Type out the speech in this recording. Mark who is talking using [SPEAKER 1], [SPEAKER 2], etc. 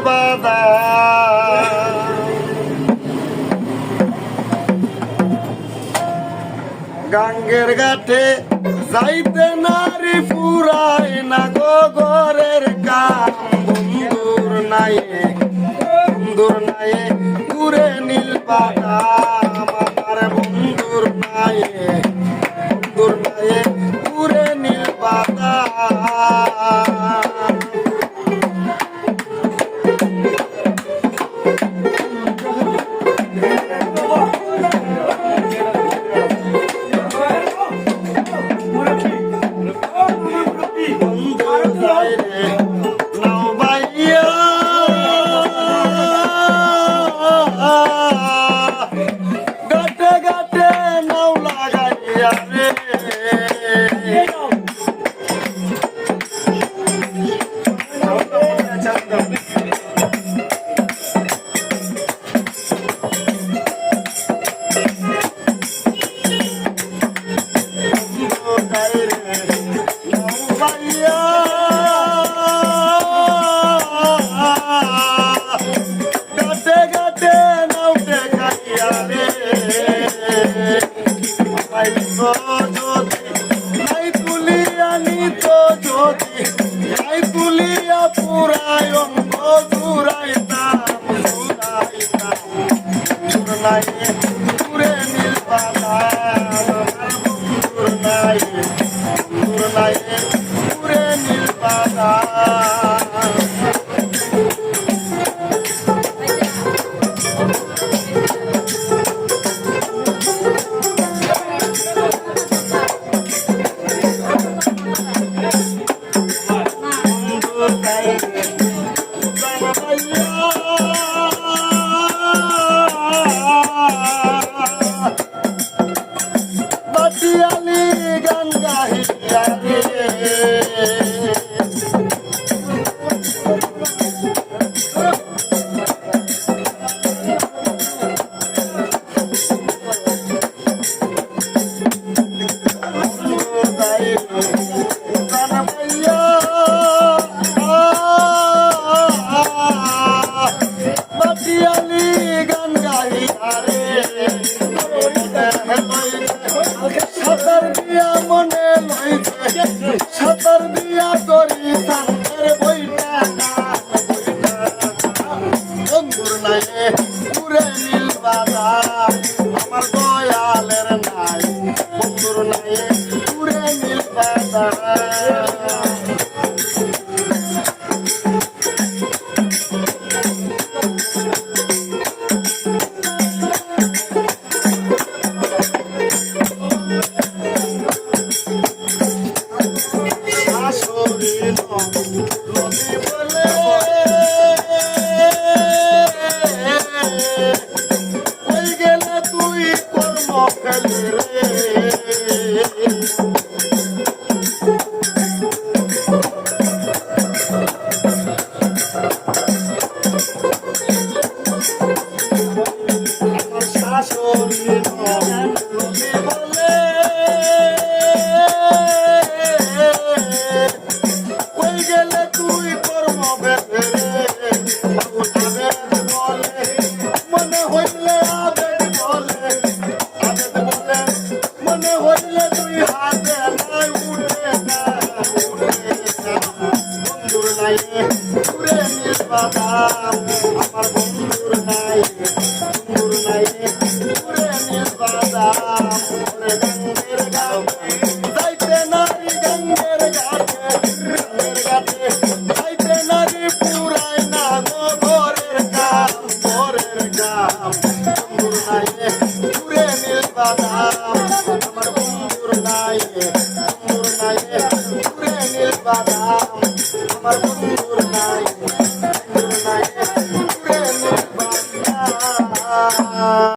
[SPEAKER 1] বাদাম গাঙ্গের ঘাটে যাইতে নারী ফুরায় না গো ঘরের কাম বন্ধুর নাই ঘুরে নীল বাদাম আমার বন্ধুর নাই ঘুরে নীল বাদাম নাই তুলিয়া নিত যদি নাই তুলিয়া পুরায় অঙ্গ জুড়াইতাম নাই ঘুরে নীল বাদাম নাই ঘুরে নীল বাদাম বাটিয়ালি গান গাহিয়া রে বাটিয়ালি গান গাহিয়া রে সাঁতার দিয়া মনে লইছে সাঁতার দিয়া করি সাঁতার বইটা বন্ধুর নাই ঘুরে নীল বাদাম আমার দয়ালের নাই বন্ধুর নাই ঘুরে নীল বাদাম আমার বন্ধুর নাই ঘুরে নীল বাদাম গঙ্গের ঘাটে যাইতে নারী গঙ্গের ঘাটে যাইতে নারী পুরায় না গো ঘরের কাম বন্ধুর নাই ঘুরে নীল বাদাম আমার বন্ধুর নাই ঘুরে নীল বাদাম আমার বন্ধু